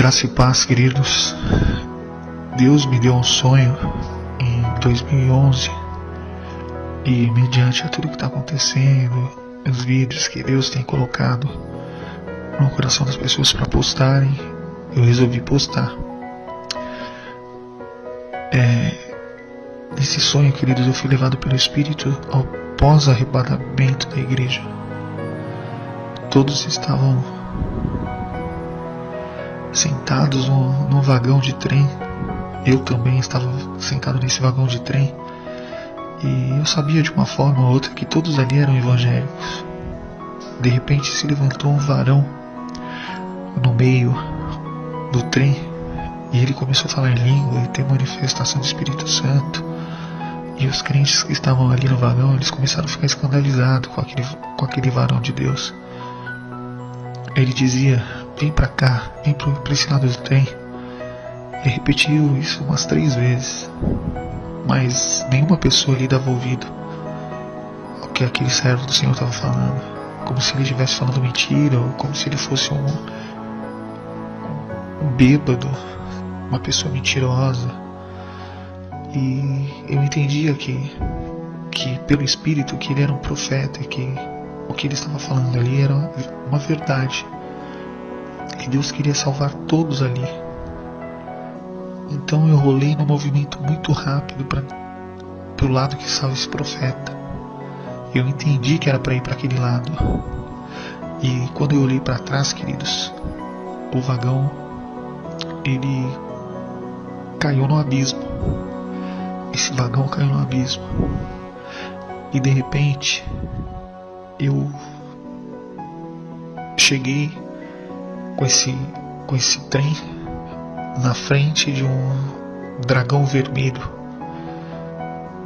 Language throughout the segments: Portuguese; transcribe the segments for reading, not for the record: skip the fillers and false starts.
Graça e paz, queridos. Deus me deu um sonho em 2011 e, mediante a tudo que está acontecendo, os vídeos que Deus tem colocado no coração das pessoas para postarem, eu resolvi postar. Nesse sonho, queridos, eu fui levado pelo Espírito ao pós-arrebatamento da igreja. Todos estavam sentados num vagão de trem. Eu também estava sentado nesse vagão de trem. E eu sabia de uma forma ou outra que todos ali eram evangélicos. De repente se levantou um varão no meio do trem e ele começou a falar em língua e ter manifestação do Espírito Santo. E os crentes que estavam ali no vagão, eles começaram a ficar escandalizados com aquele varão de Deus. Ele dizia: vem pra cá, vem pra esse lado do trem. Ele repetiu isso umas 3 vezes, mas nenhuma pessoa lhe dava ouvido ao que aquele servo do Senhor estava falando, como se ele estivesse falando mentira, ou como se ele fosse um bêbado, uma pessoa mentirosa. E eu entendia que pelo Espírito que ele era um profeta, e que o que ele estava falando ali era uma verdade, que Deus queria salvar todos ali. Então eu rolei num movimento muito rápido para o lado que estava esse profeta. Eu entendi que era para ir para aquele lado. E quando eu olhei para trás, queridos, o vagão, ele caiu no abismo. Esse vagão caiu no abismo. E de repente eu cheguei com esse trem na frente de um dragão vermelho.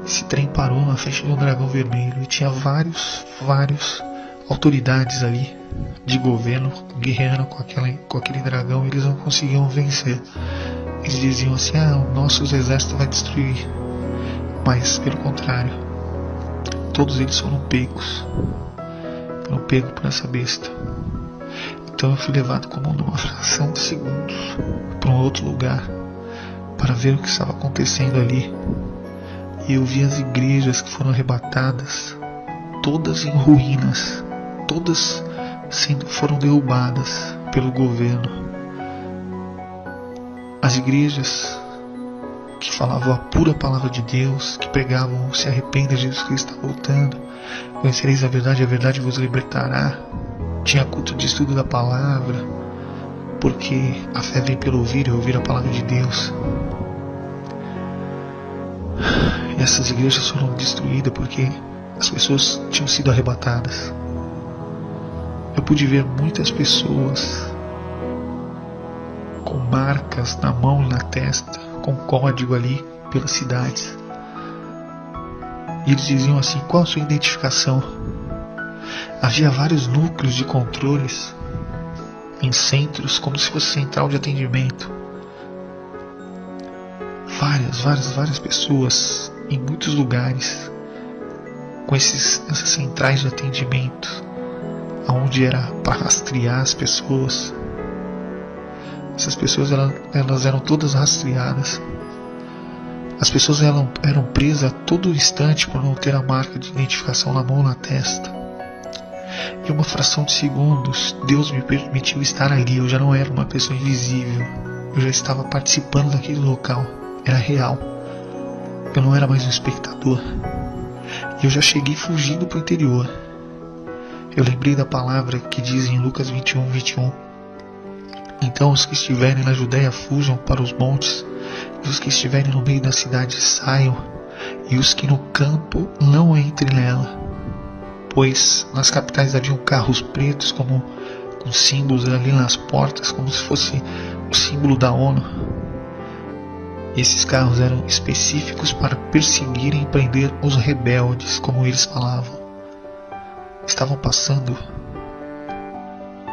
Esse trem parou na frente de um dragão vermelho e tinha várias autoridades ali de governo guerreando com aquele dragão. Eles não conseguiam vencer. Eles diziam assim: o nosso exército vai destruir. Mas pelo contrário, todos eles foram pegos por essa besta. Então eu fui levado como numa fração de segundos para um outro lugar para ver o que estava acontecendo ali. E eu vi as igrejas que foram arrebatadas, todas em ruínas, todas foram derrubadas pelo governo. As igrejas que falavam a pura palavra de Deus, que pregavam: se arrependa, Jesus Cristo está voltando, conhecereis a verdade vos libertará. Tinha culto de estudo da palavra, porque a fé vem pelo ouvir e ouvir a palavra de Deus. E essas igrejas foram destruídas porque as pessoas tinham sido arrebatadas. Eu pude ver muitas pessoas com marcas na mão e na testa, com código ali pelas cidades. E eles diziam assim: qual a sua identificação? Havia vários núcleos de controles em centros, como se fosse central de atendimento. Várias pessoas em muitos lugares com essas centrais de atendimento, onde era para rastrear as pessoas. Essas pessoas elas eram todas rastreadas. As pessoas eram presas a todo instante por não ter a marca de identificação na mão ou na testa. Em uma fração de segundos, Deus me permitiu estar ali. Eu já não era uma pessoa invisível. Eu já estava participando daquele local. Era real. Eu não era mais um espectador. E eu já cheguei fugindo para o interior. Eu lembrei da palavra que diz em Lucas 21:21. Então os que estiverem na Judéia fujam para os montes, e os que estiverem no meio da cidade saiam, e os que no campo não entrem nela. Pois nas capitais haviam carros pretos com símbolos ali nas portas, como se fosse o símbolo da ONU. E esses carros eram específicos para perseguirem e prender os rebeldes, como eles falavam. Estavam passando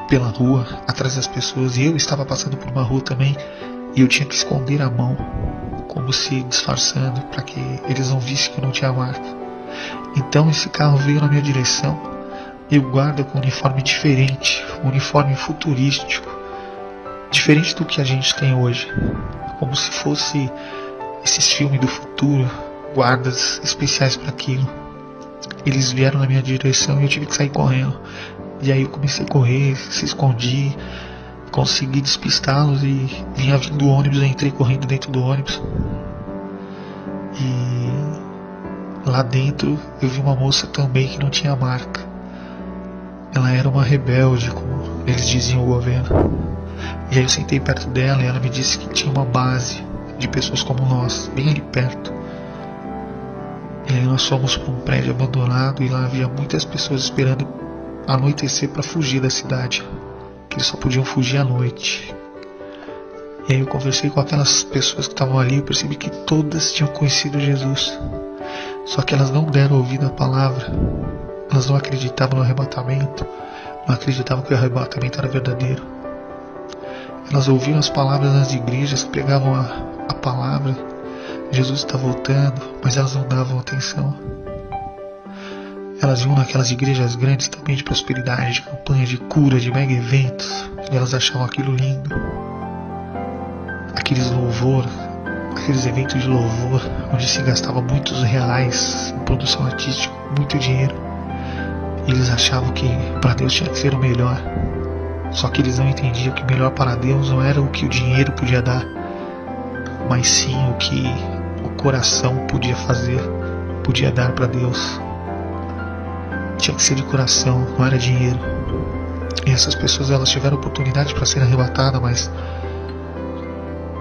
pela rua atrás das pessoas, e eu estava passando por uma rua também, e eu tinha que esconder a mão, como se disfarçando, para que eles não vissem que eu não tinha marca. Então esse carro veio na minha direção, e o guarda com um uniforme diferente, um uniforme futurístico, diferente do que a gente tem hoje, como se fosse esses filmes do futuro, guardas especiais para aquilo. Eles vieram na minha direção e eu tive que sair correndo. E aí eu comecei a correr, se escondi, consegui despistá-los e vinha vindo o ônibus, eu entrei correndo dentro do ônibus. E lá dentro eu vi uma moça também que não tinha marca. Ela era uma rebelde, como eles diziam o governo. E aí eu sentei perto dela e ela me disse que tinha uma base de pessoas como nós, bem ali perto. E aí nós fomos para um prédio abandonado e lá havia muitas pessoas esperando anoitecer para fugir da cidade, que eles só podiam fugir à noite. E aí eu conversei com aquelas pessoas que estavam ali e percebi que todas tinham conhecido Jesus, só que elas não deram ouvido à palavra. Elas não acreditavam no arrebatamento, não acreditavam que o arrebatamento era verdadeiro. Elas ouviam as palavras nas igrejas, pegavam a palavra, Jesus está voltando, mas elas não davam atenção. Elas iam naquelas igrejas grandes também de prosperidade, de campanha, de cura, de mega eventos, e elas achavam aquilo lindo. Aqueles eventos de louvor, onde se gastava muitos reais em produção artística, muito dinheiro. E eles achavam que para Deus tinha que ser o melhor. Só que eles não entendiam que o melhor para Deus não era o que o dinheiro podia dar, mas sim o que o coração podia fazer, podia dar para Deus. Tinha que ser de coração, não era dinheiro. E essas pessoas, elas tiveram oportunidade para serem arrebatadas, mas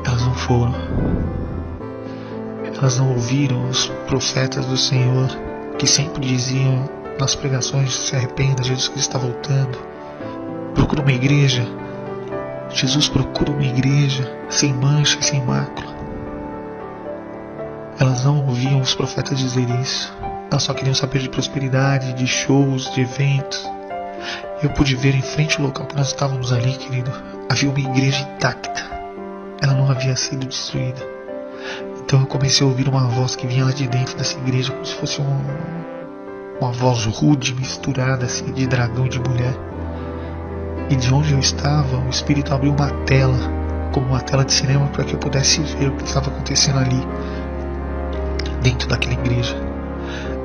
elas não foram. Elas não ouviram os profetas do Senhor, que sempre diziam nas pregações: se arrependa, Jesus Cristo está voltando. Procura uma igreja. Jesus procura uma igreja sem mancha e sem mácula. Elas não ouviam os profetas dizer isso. Elas só queriam saber de prosperidade, de shows, de eventos. Eu pude ver em frente ao local que nós estávamos ali, querido, havia uma igreja intacta. Ela não havia sido destruída. Então eu comecei a ouvir uma voz que vinha lá de dentro dessa igreja, como se fosse uma voz rude, misturada assim, de dragão e de mulher. E de onde eu estava, o Espírito abriu uma tela, como uma tela de cinema, para que eu pudesse ver o que estava acontecendo ali, dentro daquela igreja.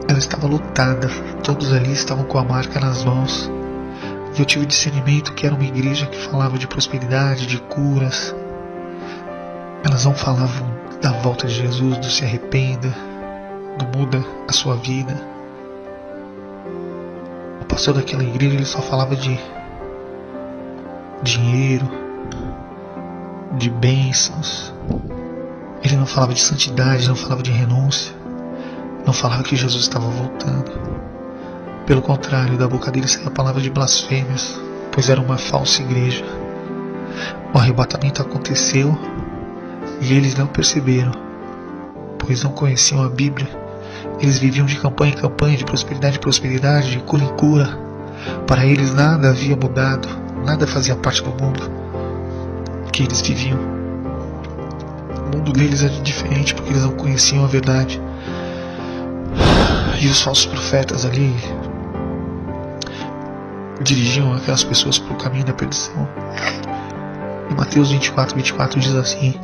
Ela estava lotada, todos ali estavam com a marca nas mãos. E eu tive discernimento que era uma igreja que falava de prosperidade, de curas. Elas não falavam da volta de Jesus, do se arrependa, do muda a sua vida. O pastor daquela igreja, ele só falava de dinheiro, de bênçãos. Ele não falava de santidade, não falava de renúncia, não falava que Jesus estava voltando. Pelo contrário, da boca dele saía a palavra de blasfêmias, pois era uma falsa igreja. O arrebatamento aconteceu e eles não perceberam, pois não conheciam a Bíblia. Eles viviam de campanha em campanha, de prosperidade em prosperidade, de cura em cura. Para eles nada havia mudado, nada fazia parte do mundo que eles viviam. O mundo deles era diferente porque eles não conheciam a verdade. E os falsos profetas ali dirigiam aquelas pessoas para o caminho da perdição. Em Mateus 24 diz assim: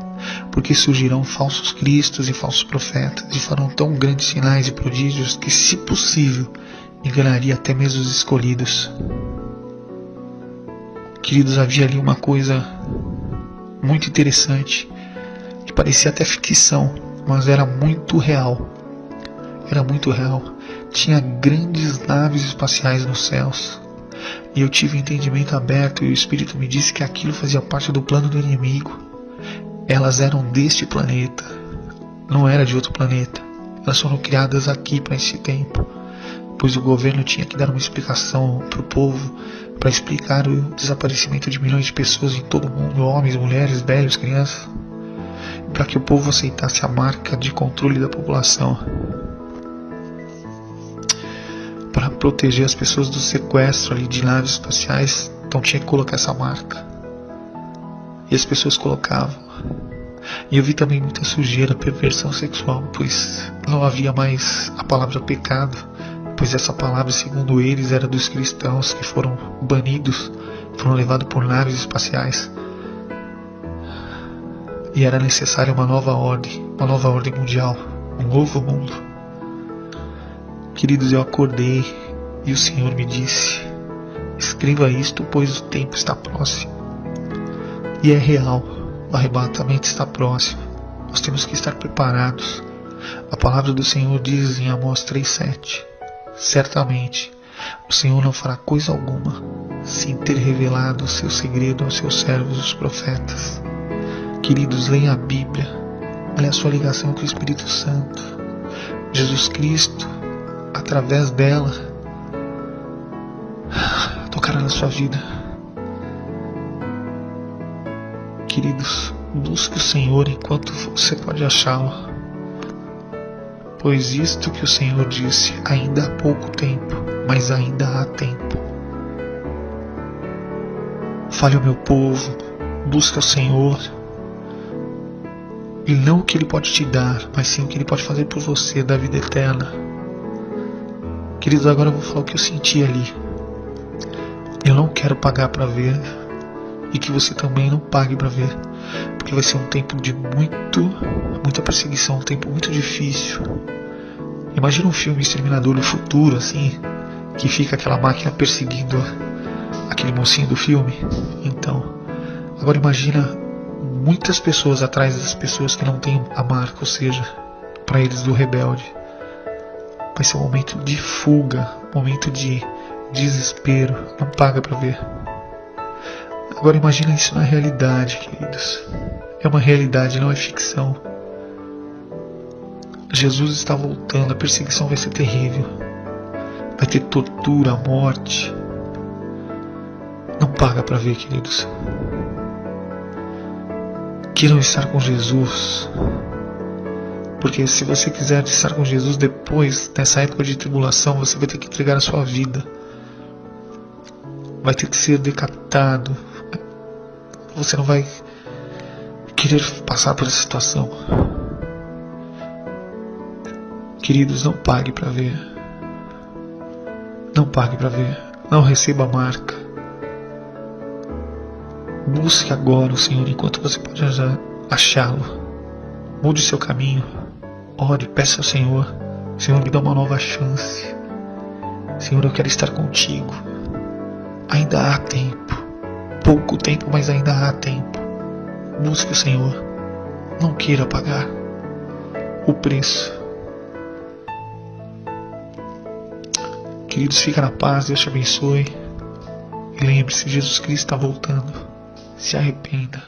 porque surgirão falsos cristos e falsos profetas, e farão tão grandes sinais e prodígios que, se possível, enganaria até mesmo os escolhidos. Queridos, havia ali uma coisa muito interessante, que parecia até ficção, mas era muito real. Era muito real. Tinha grandes naves espaciais nos céus. E eu tive o entendimento aberto e o Espírito me disse que aquilo fazia parte do plano do inimigo. Elas eram deste planeta, não era de outro planeta. Elas foram criadas aqui para esse tempo, pois o governo tinha que dar uma explicação para o povo, para explicar o desaparecimento de milhões de pessoas em todo o mundo, homens, mulheres, velhos, crianças, para que o povo aceitasse a marca de controle da população, para proteger as pessoas do sequestro ali de naves espaciais. Então tinha que colocar essa marca, e as pessoas colocavam. E eu vi também muita sujeira, perversão sexual, pois não havia mais a palavra pecado, pois essa palavra, segundo eles, era dos cristãos que foram banidos, foram levados por naves espaciais. E era necessária uma nova ordem mundial, um novo mundo. Queridos, eu acordei e o Senhor me disse: escreva isto, pois o tempo está próximo. E é real, o arrebatamento está próximo. Nós temos que estar preparados. A palavra do Senhor diz em Amós 3,7: certamente o Senhor não fará coisa alguma sem ter revelado o seu segredo aos seus servos, os profetas. Queridos, leiam a Bíblia. Olha a sua ligação com o Espírito Santo. Jesus Cristo, através dela, tocará na sua vida. Queridos, busque o Senhor enquanto você pode achá-lo, pois isto que o Senhor disse: ainda há pouco tempo, mas ainda há tempo. Fale ao meu povo, busque o Senhor, e não o que Ele pode te dar, mas sim o que Ele pode fazer por você, da vida eterna. Queridos, agora eu vou falar o que eu senti ali. Eu não quero pagar para ver, e que você também não pague para ver, porque vai ser um tempo de muita perseguição, um tempo muito difícil. Imagina um filme Exterminador do Futuro, assim, que fica aquela máquina perseguindo aquele mocinho do filme. Então, agora imagina muitas pessoas atrás das pessoas que não têm a marca, ou seja, para eles do rebelde. Vai ser um momento de fuga, um momento de desespero. Não paga para ver. Agora imagina isso na realidade, queridos. É uma realidade, não é ficção. Jesus está voltando, a perseguição vai ser terrível. Vai ter tortura, morte. Não paga para ver, queridos. Queiram estar com Jesus. Porque se você quiser estar com Jesus depois, nessa época de tribulação, você vai ter que entregar a sua vida. Vai ter que ser decapitado. Você não vai querer passar por essa situação. Queridos, não pague para ver. Não pague para ver. Não receba a marca. Busque agora o Senhor enquanto você pode achá-lo. Mude seu caminho. Ore, peça ao Senhor: Senhor, me dá uma nova chance. Senhor, eu quero estar contigo. Ainda há tempo. Pouco tempo, mas ainda há tempo. Busque o Senhor. Não queira pagar o preço. Queridos, fica na paz. Deus te abençoe. E lembre-se, Jesus Cristo está voltando. Se arrependa.